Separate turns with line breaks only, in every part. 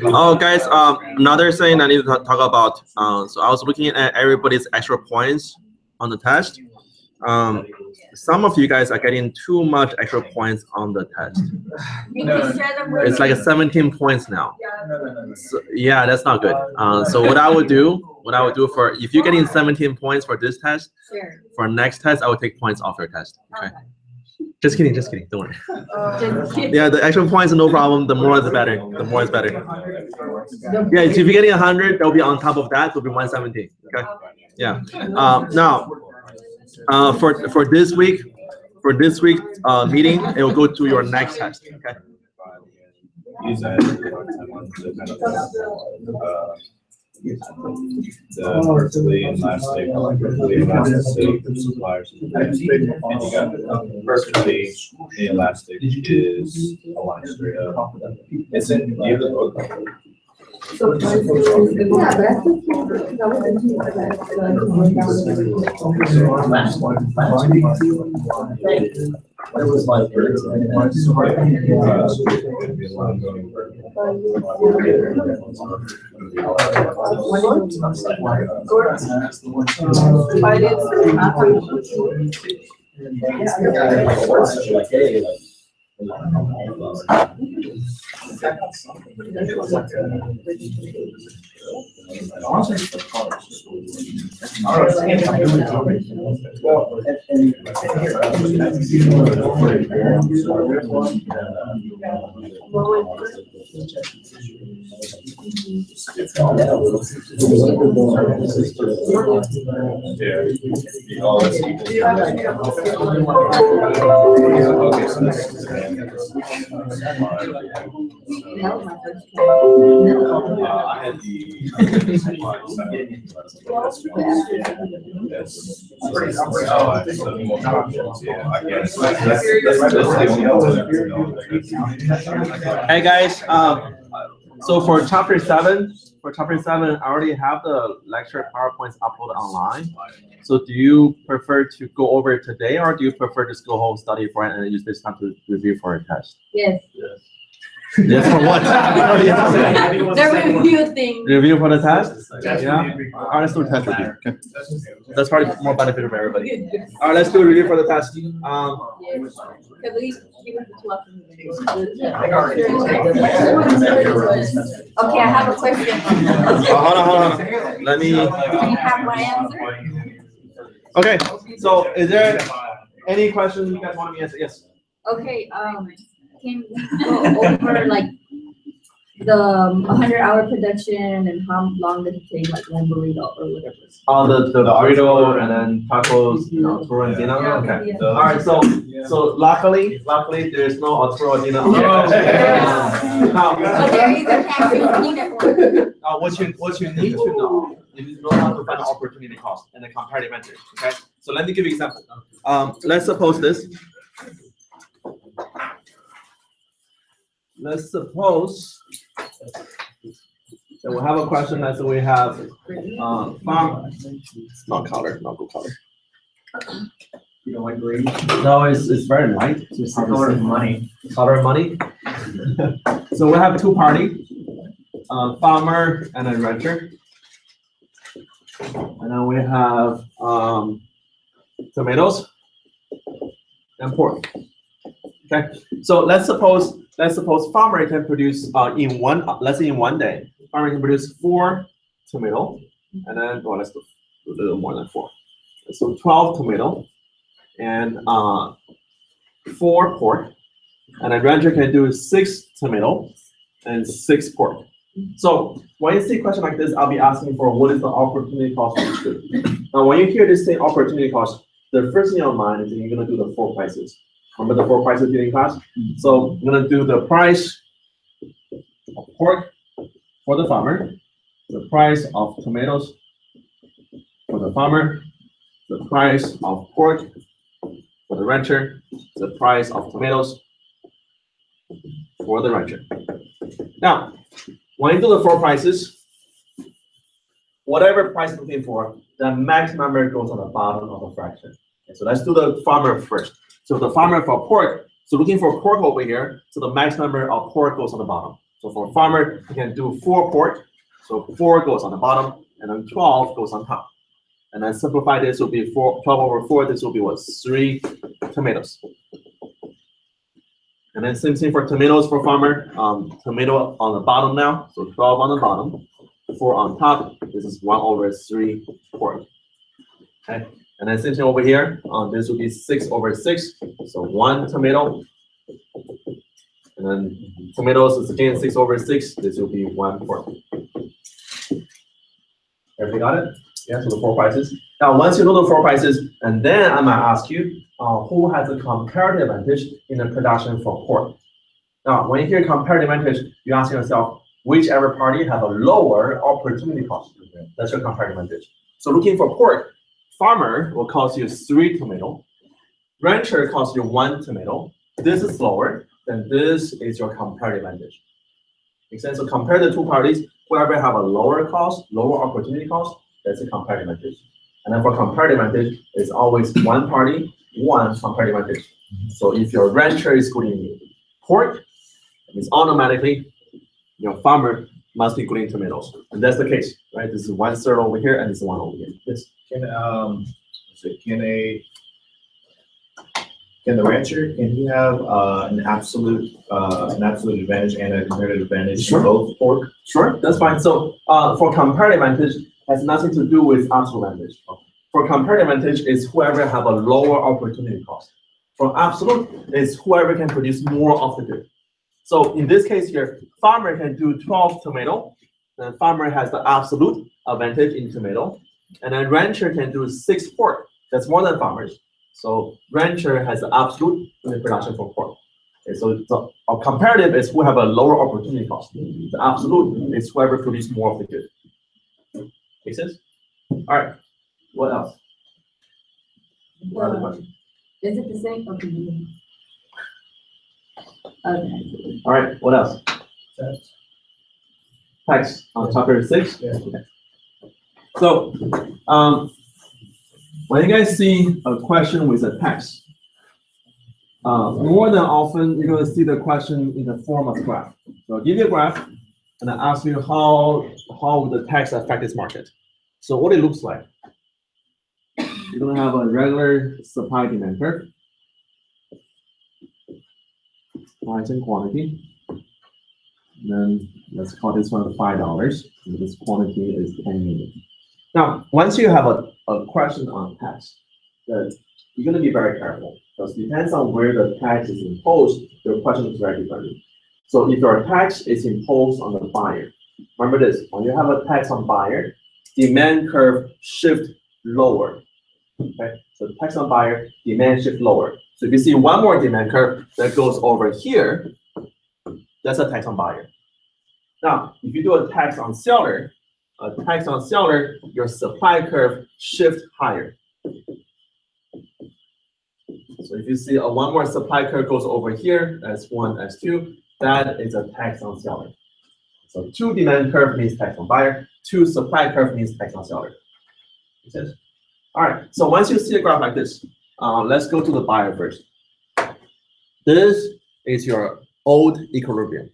Oh, guys, another thing I need to talk about. So I was looking at everybody's extra points on the test. Some of you guys are getting too much extra points on the test. It's like a 17 points now. So, yeah, that's not good. So what I would do for, if you're getting 17 points for this test, for next test, I would take points off your test. Okay. Just kidding, don't worry. Yeah, the extra points are no problem. The more the better. The more is better. Yeah, if you're getting 100, that'll be on top of that. It'll be 117. Okay. Yeah. Now, for this week meeting, it will go to your next test. Okay.
The perfectly and last state, perfectly elastic suppliers. And you got perfectly elastic is a line straight up. It's in the other book.
So, yeah, but I think
What it was like.
I had the
Hey guys, so for chapter 7, I already have the lecture PowerPoints uploaded online. So do you prefer to go over it today, or do you prefer to just go home, study for it, and use this time to review for a test?
Yes.
Yes, for what?
The review thing.
Review for the test? Yeah. All right, let's do a test review. Okay. That's probably more beneficial for everybody. All right, let's do a review for the test.
Can we give it Okay, I have a question.
Hold on. Let me.
Can you have my answer?
Okay. So, is there any questions you guys want me to answer? Yes.
Okay. Can we go over like the 100-hour production and how long did it take, like one burrito or whatever?
The burrito and then tacos, Arturo and Dina. Okay. All right. So luckily there's no Arturo and Dina.
But there is a cafe.
What you need to know is know how to find the opportunity cost and the comparative advantage. Okay. So let me give you an example. Let's suppose this. Let's suppose that we have a question that we have farm. Not color, not good color.
You don't like green?
No, it's very light.
It's the color of money.
Color of money. So we have two parties, farmer and a rancher. And then we have tomatoes and pork. Okay, so let's suppose farmer can produce let's say in one day, farmer can produce 4 tomato, and then let's do a little more than 4. So 12 tomato and 4 pork, and a rancher can do 6 tomato and 6 pork. So when you see a question like this, I'll be asking for what is the opportunity cost of each good. Now, when you hear this thing opportunity cost, the first thing on mind is that you're gonna do the 4 prices. Remember the 4 prices in class? So I'm gonna do the price of pork for the farmer, the price of tomatoes for the farmer, the price of pork for the rancher, the price of tomatoes for the rancher. Now, when you do the 4 prices, whatever price you're looking for, the max number goes on the bottom of the fraction. Okay, so let's do the farmer first. So the farmer for pork, so looking for pork over here, so the max number of pork goes on the bottom. So for farmer, you can do 4 pork, so 4 goes on the bottom, and then 12 goes on top. And then simplify this will be 12 over 4, this will be what, 3 tomatoes. And then same thing for tomatoes for farmer, tomato on the bottom now, so 12 on the bottom, 4 on top, this is 1 over 3 pork. Okay, and then same thing over here, this will be 6 over 6, so 1 tomato. And then tomatoes is again 6 over 6, this will be 1 pork. Everybody got it? Yeah, so the 4 prices. Now, once you know the 4 prices, and then I might ask you, who has a comparative advantage in the production for pork? Now, when you hear comparative advantage, you ask yourself, whichever party has a lower opportunity cost. That's your comparative advantage. So looking for pork, farmer will cost you 3 tomato, rancher costs you 1 tomato. This is lower, then this is your comparative advantage. Make sense? So compare the 2 parties, whoever have a lower cost, lower opportunity cost, that's a comparative advantage. And then for comparative advantage, it's always 1 party, 1 comparative advantage. So if your rancher is good in pork, it's automatically your farmer must be good in tomatoes. And that's the case, right? This is 1/3 over here, and this is 1 over here. Yes.
Can the rancher, can he have an absolute advantage and a comparative advantage in both pork?
Sure, that's fine. So for comparative advantage, has nothing to do with absolute advantage. For comparative advantage, is whoever have a lower opportunity cost. For absolute, is whoever can produce more of the good. So in this case here, farmer can do 12 tomato, then farmer has the absolute advantage in tomato, and then rancher can do 6 pork. That's more than farmers. So rancher has the absolute in the production for pork. Okay, so a comparative is who have a lower opportunity cost. The absolute is whoever produce more of the good. Make sense? All right. What else? What other question?
Is it the same? Okay. Okay.
All right. What else? Tax on chapter 6.
Yeah.
Okay. So, when you guys see a question with a tax, more than often you're going to see the question in the form of graph. So I'll give you a graph, and I ask you how would the tax affect this market. So what it looks like, you're going to have a regular supply demand curve, price and quantity. And then let's call this one $5. And this quantity is 10 units. Now, once you have a question on tax, that you're going to be very careful, because it depends on where the tax is imposed, your question is very different. So if your tax is imposed on the buyer, remember this, when you have a tax on buyer, demand curve shift lower. Okay, so tax on buyer, demand shift lower. So if you see one more demand curve that goes over here, that's a tax on buyer. Now, if you do a tax on seller, your supply curve shift higher. So if you see one more supply curve goes over here, S1, S2, that is a tax on seller. So 2 demand curve means tax on buyer, 2 supply curve means tax on seller. Makes sense? All right, so once you see a graph like this, let's go to the buyer first. This is your old equilibrium.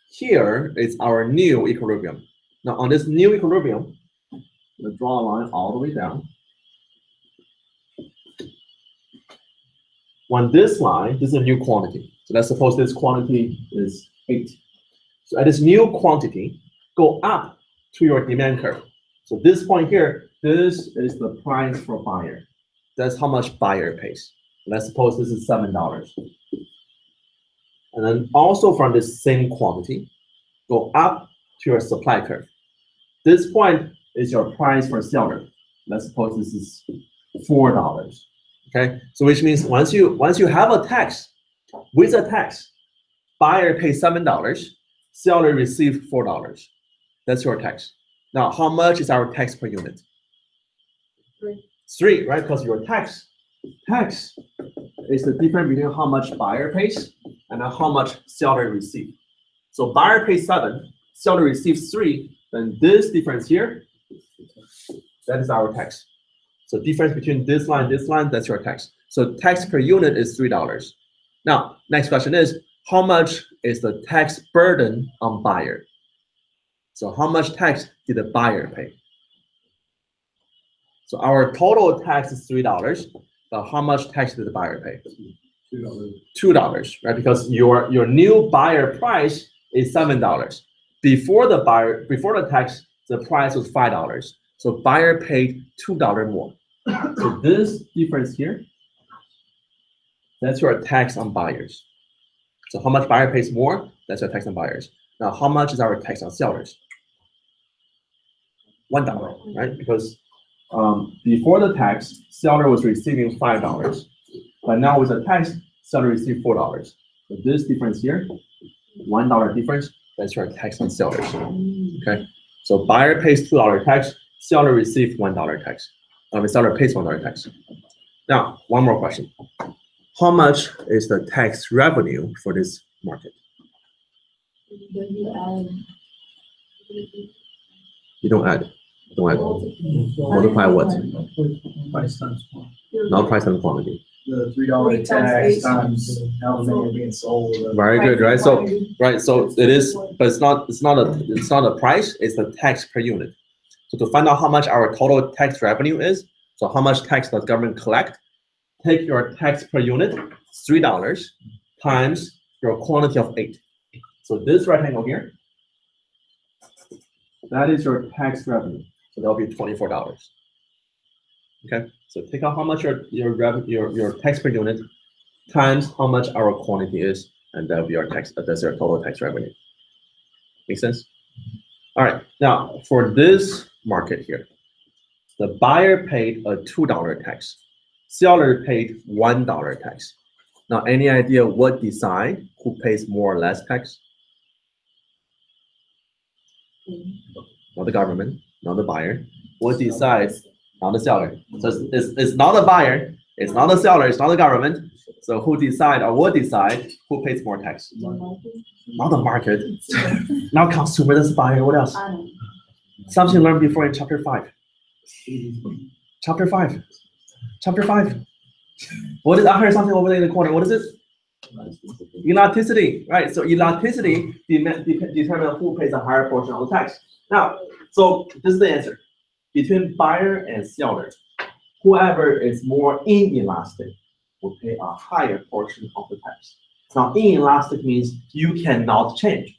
Here is our new equilibrium. Now on this new equilibrium, we'll draw a line all the way down. On this line, this is a new quantity. So let's suppose this quantity is 8. So at this new quantity, go up to your demand curve. So this point here, this is the price for buyer. That's how much buyer pays. Let's suppose this is $7. And then also from this same quantity, go up to your supply curve. This point is your price for seller. Let's suppose this is $4. Okay, so which means once you have a tax, with a tax, buyer pays $7, seller receives $4. That's your tax. Now, how much is our tax per unit?
3.
3, right? Because your tax tax is the difference between how much buyer pays and how much seller receives. So buyer pays 7, seller receives 3, then this difference here, that is our tax. So difference between this line, that's your tax. So tax per unit is $3. Now, next question is, how much is the tax burden on buyer? So how much tax did the buyer pay? So our total tax is $3, but how much tax did the buyer pay? $2, right? Because your new buyer price is $7. Before the tax, the price was $5. So buyer paid $2 more. So this difference here, that's your tax on buyers. So how much buyer pays more, that's your tax on buyers. Now, how much is our tax on sellers? $1, right? Because before the tax, seller was receiving $5, but now with the tax, seller received $4. So this difference here, $1 difference, that's your tax on sellers. Okay, so buyer pays $2 tax, seller receives $1 tax. Seller pays $1 tax. Now, one more question. How much is the tax revenue for this market? You don't add. Don't add. Multiply what?
Price times quantity.
Not price and quantity.
The $3 tax times how many are being sold.
Very good, right? So it is, but it's not a price, it's the tax per unit. So to find out how much our total tax revenue is, so how much tax does government collect, take your tax per unit, $3, times your quantity of 8. So this rectangle here, that is your tax revenue. So that'll be $24. Okay, so take out how much your tax per unit times how much our quantity is, and that'll be our tax. That's your total tax revenue. Make sense? All right. Now for this market here, the buyer paid a $2 tax, seller paid $1 tax. Now, any idea what decide who pays more or less tax? Not the government, not the buyer. What decides? Not the seller. So it's not the buyer, it's not the seller, it's not the government. So who decide or what decide who pays more tax? Not the market. Not consumer, that's buyer. What else? Something learned before in chapter 5. Chapter 5. Chapter 5. What is, I heard something over there in the corner. What is it? Elasticity, right? So elasticity determines who pays a higher portion of the tax. Now, so this is the answer. Between buyer and seller, whoever is more inelastic will pay a higher portion of the tax. Now, inelastic means you cannot change.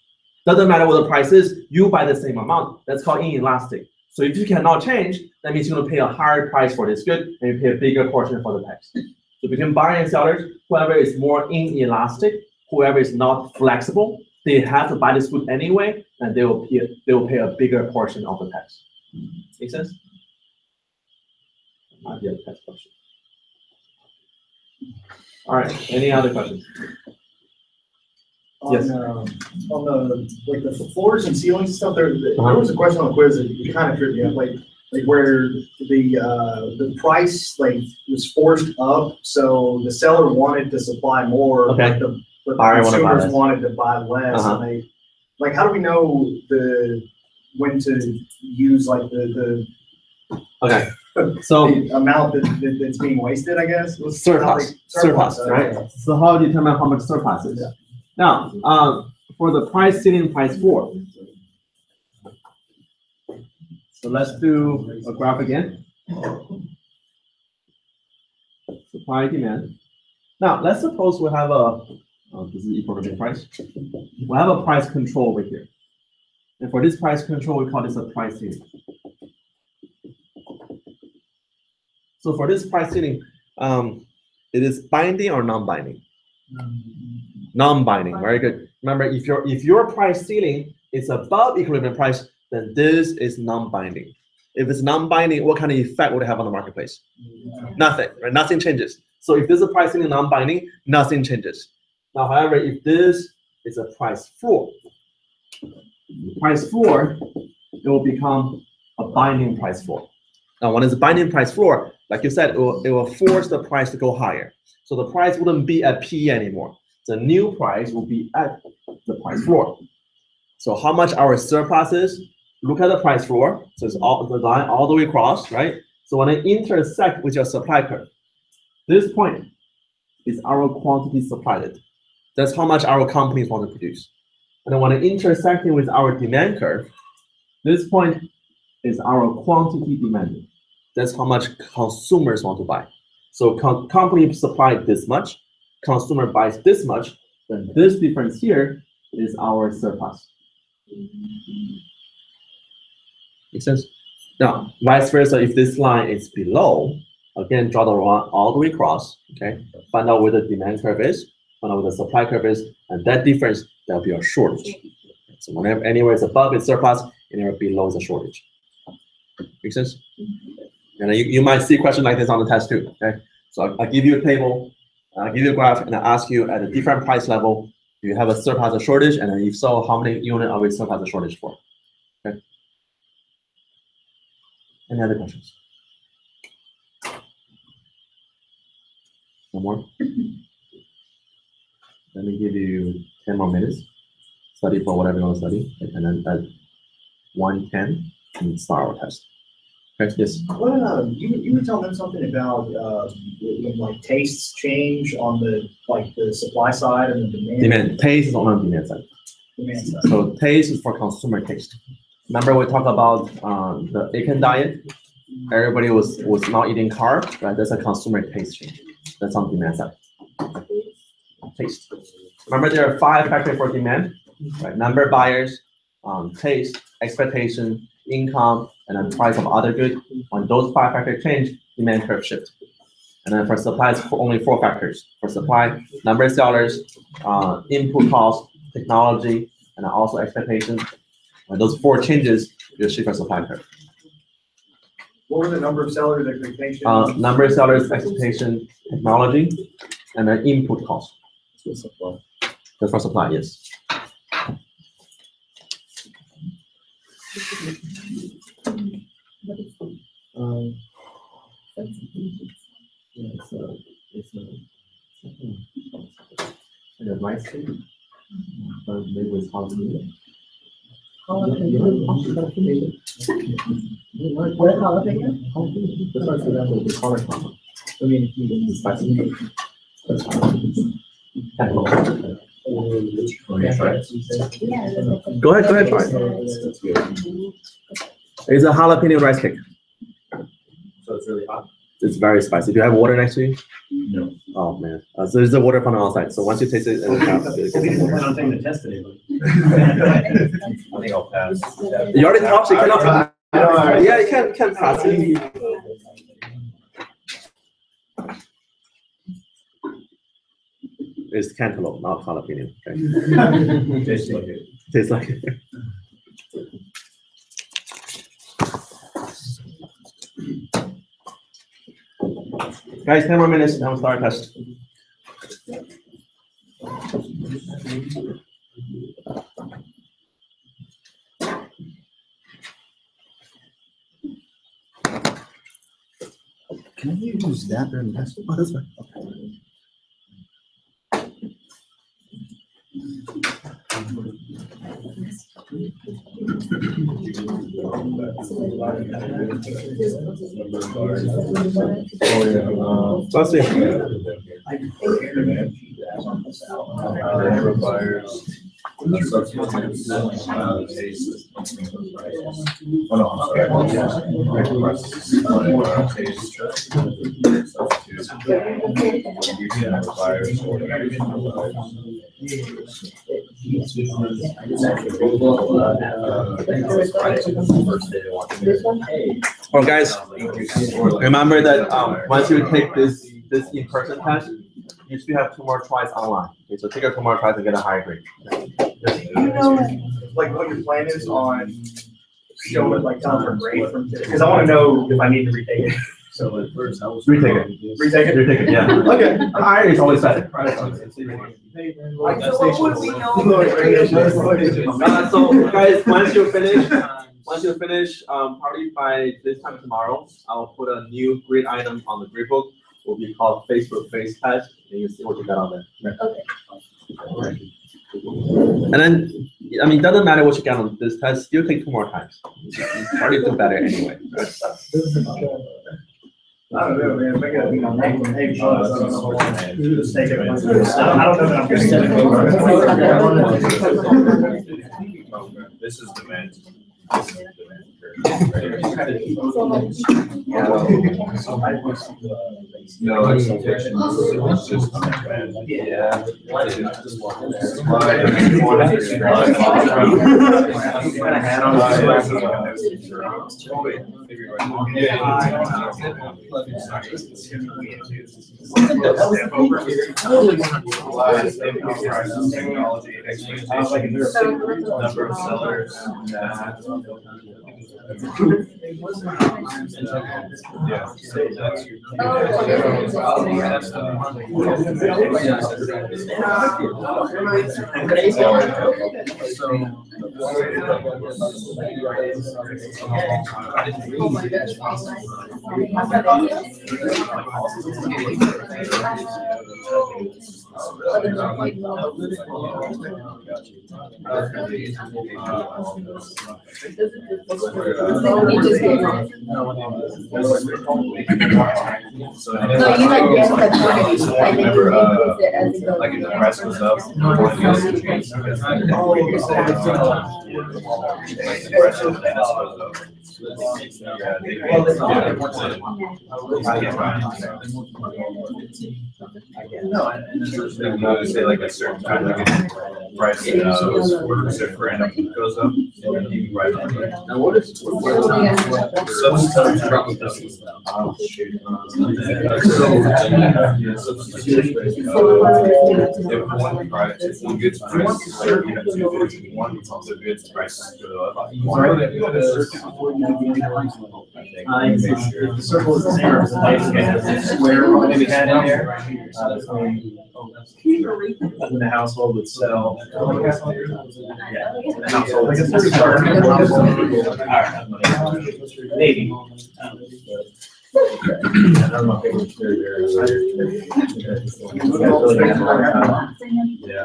Doesn't matter what the price is, you buy the same amount. That's called inelastic. So if you cannot change, that means you're going to pay a higher price for this good, and you pay a bigger portion for the tax. So between buyer and sellers, whoever is more inelastic, whoever is not flexible, they have to buy this good anyway, and they will pay a bigger portion of the tax. Make sense? Might be a tax question. All right. Any other questions? Yes.
On the floors and ceilings and stuff, there was a question on the quiz that you kind of tripped me up, like where the price was forced up, so the seller wanted to supply more,
okay.
but the consumers wanted to buy less, and they how do we know when to use the
okay. So
the amount that's being wasted, I guess?
Surplus, right? Okay. So how do you determine how much surplus is? Yeah. Now, for the price ceiling, price floor. So let's do a graph again. Supply demand. Now, let's suppose we have this is equilibrium price. We have a price control over here. And for this price control, we call this a price ceiling. So for this price ceiling, it is binding or non-binding? Non-binding, very good. Remember, if your price ceiling is above equilibrium price, then this is non-binding. If it's non-binding, what kind of effect would it have on the marketplace? Nothing, right? Nothing changes. So if this is a price ceiling non-binding, nothing changes. Now, however, if this is a price floor, it will become a binding price floor. Now, when it's a binding price floor, like you said, it will force the price to go higher. So the price wouldn't be at P anymore. The new price will be at the price floor. So how much our surplus is, look at the price floor. So it's all the line all the way across, right? So when it intersects with your supply curve, this point is our quantity supplied. That's how much our companies want to produce. And then when it intersecting with our demand curve, this point is our quantity demanded. That's how much consumers want to buy. So company supply this much, consumer buys this much, then this difference here is our surplus. Make sense? Now, vice versa, if this line is below, again, draw the line all the way across, okay? Find out where the demand curve is, find out where the supply curve is, and that difference, that'll be a shortage. So whenever anywhere is above is surplus, anywhere below is a shortage. Make sense? And you might see a question like this on the test too, okay? So I'll give you a table, I'll give you a graph, and I'll ask you at a different price level, do you have a surplus or shortage? And then if so, how many units are we surplus or shortage for? Okay. Any other questions? No more? Let me give you 10 more minutes. Study for whatever you want to study. And then at 1:10, we start our test. Okay, yes.
What, you were telling them something about when like tastes change on the supply side and the demand.
Demand. Taste is on the demand side.
Demand side.
So taste is for consumer taste. Remember we talked about the Econ diet? Everybody was not eating carbs, right? That's a consumer taste change. That's on demand side. Taste. Remember there are 5 factors for demand, right? Number of buyers, taste, expectation, income, and then price of other goods. When those 5 factors change, demand curve shift. And then for supply, it's only 4 factors. For supply, number of sellers, input cost, technology, and then also expectation. When those 4 changes, you shift your supply curve.
What were the number of sellers, expectation?
Number of sellers, expectation, technology, and then input cost. That's for supply, yes. The rice cake, maybe with jalapeno.
What jalapeno?
That's why I said that was the color combo. I mean, it's spicy. Go ahead, try it. It's a jalapeno rice cake.
So it's really hot?
It's very spicy. Do you have water next to you?
No.
Oh man. So there's the water from the outside. So once you taste it,
I'm taking the test today. I think I'll pass.
You already talked. You cannot. Yeah, you can pass it. It's cantaloupe, not jalapeno. Okay.
Tastes like it.
Tastes like it. Guys, 10 more minutes, now we'll start our test.
Can you use that during the test? Oh, that's fine. Okay.
Let's see. Well, guys, remember that once you take this in-person test, you still have 2 more tries online. Okay, so take a 2 more tries and get a higher grade.
You know, like what your plan is on showing like time for grade from, because I want to know if I need to retake it.
So at first I was.
Retake it.
Retake it?
Retake it, yeah.
Okay.
Higher is always better. So guys, once you finish, once you finish, probably by this time tomorrow, I'll put a new grid item on the grid book. Will be called face-to-face test, and you see what you got on there.
Okay.
And then, I mean, it doesn't matter what you get on this test. Still take 2 more times. You probably do better anyway.
I don't know, man. If I gotta be on I don't know that I'm gonna.
This is demand. No expectation. It's just demand. Yeah. Number of sellers. Yeah.
So you like guess the quantity, and then you increase it as it goes.
Like if the price goes up, the quantity has to change because the previous day, like the price of the gas goes up. Yeah, they say like a certain time, like a price per annum goes up, and then you can write it. Now what is substitute? Oh shoot. If one price, if one goods price, like you have 2 goods, one of the goods prices go up.
If the circle is the same, or if the light has a square maybe had in there. When the household would sell. Yeah. The household. Like a 30-car household. Maybe.
Yeah.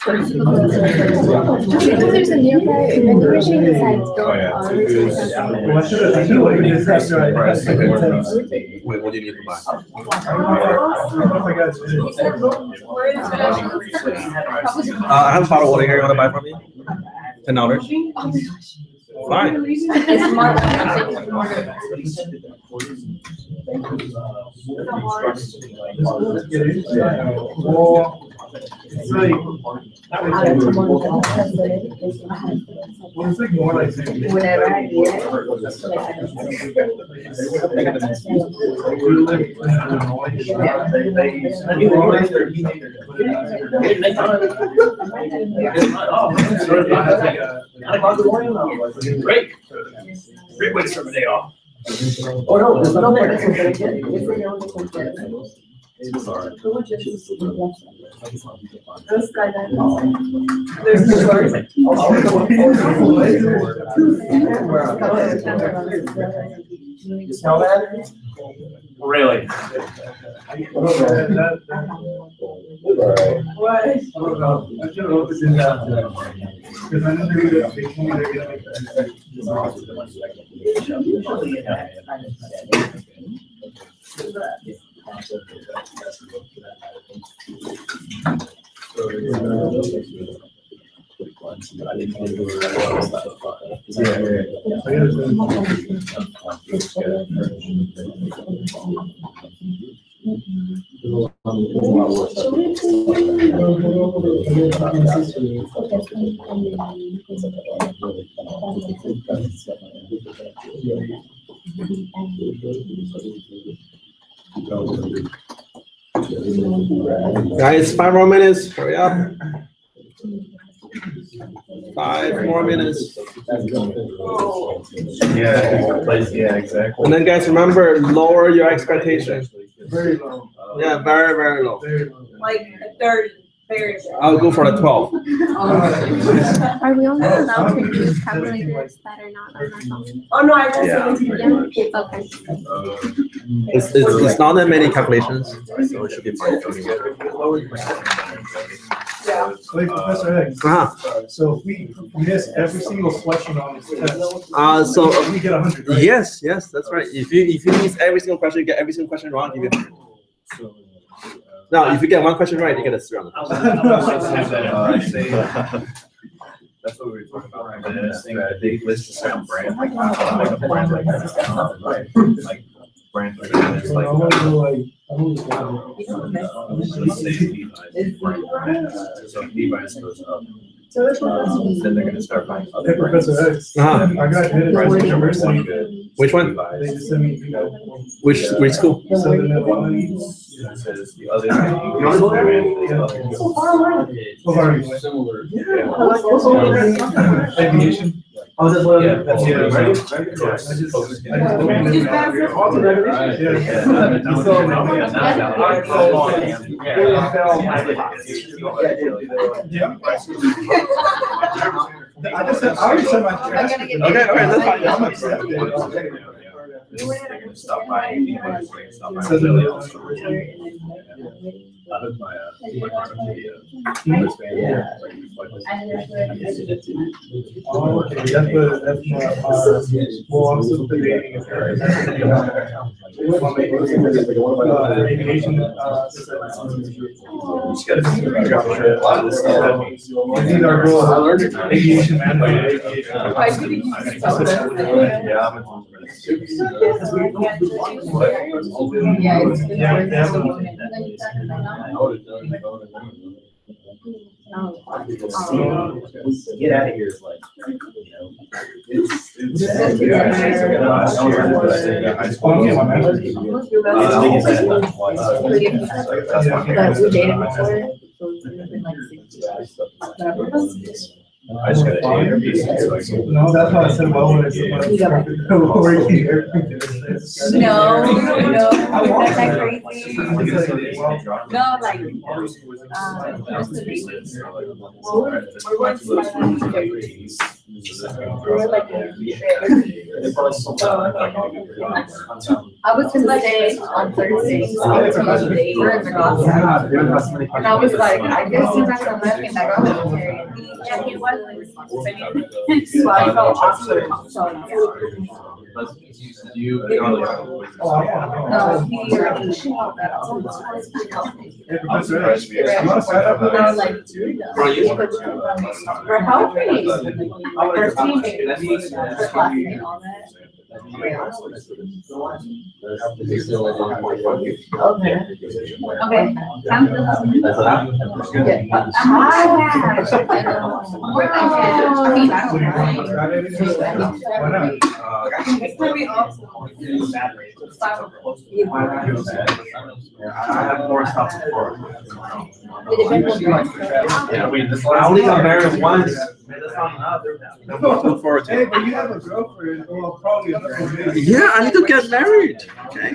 There's a nearby vending machine besides
Oh, yeah.
Wait, what do you need to buy? I have a bottle of water here. You want to buy from me? $10. Fine.
It's smart.
It's like more like.
Whenever I do it.
Great. Great way to start the day off.
Oh, no, there's no way. Those guys are. There's the
Really?
What?
Guys, 5 more minutes. Hurry up. 5 more minutes.
Yeah, exactly.
And then guys, remember, lower your expectation.
Very low.
Yeah, very, very low.
Very low.
Like 30, very.
I'll go for the 12.
Are we only allowed to use calculators that are not on our phone?
Oh, no, I will
Yeah.
say
Yeah, okay.
It's not that many calculations, so it should be fine.
Wait, Professor X. So if we miss every single question on this test,
So
we get 100, right?
yes, that's right. If you miss every single question, you get every single question wrong, you get 100. Now, if you get one question right, you get a 3 on the test.
That's what we were talking about. Right? And it's saying that they list a certain brand, like a brand like brand is like. Let's say Levi's brand. So if Levi's goes up, then they're gonna start buying other
Hey,
brands.
Professor X.
Uh-huh.
I got hit by the university.
Which one?
They just sent me,
Which school?
Southern Illinois.
It says the other brand.
So far, anyway. Aviation.
Oh, that's what.
Yeah.
That's
Yeah.
I just I already said my transcript.
Okay, that's fine.
I'm upset.
They're gonna stop buying Levi's, they're gonna stop buying
Southern
other
Illinois.
stores. I hooked my
Oh, okay, that's my, well, I'm still debating. Aviation, either I go aviation and aviation.
Get out of here, it's like,
I just got an A or B, so I can.
No, that's why I said, well, when it's.
No, that's like crazy. No, like, I was in the day on Thursday, we're in the gospel. And I was like, I guess he's not gonna let me back on the military. Yeah, he was. So I felt awkward.
You.
He already shot that out.
I'm surprised we have.
And I was like, we're helping. We're teaming. For classing and all that. Okay. Okay. Sounds good. It's gonna be awesome.
I have more stuff to report.
I only got married once. Look forward to
Hey,
it.
but you have a girlfriend, well, probably a girlfriend.
Yeah, I need to get married. Okay.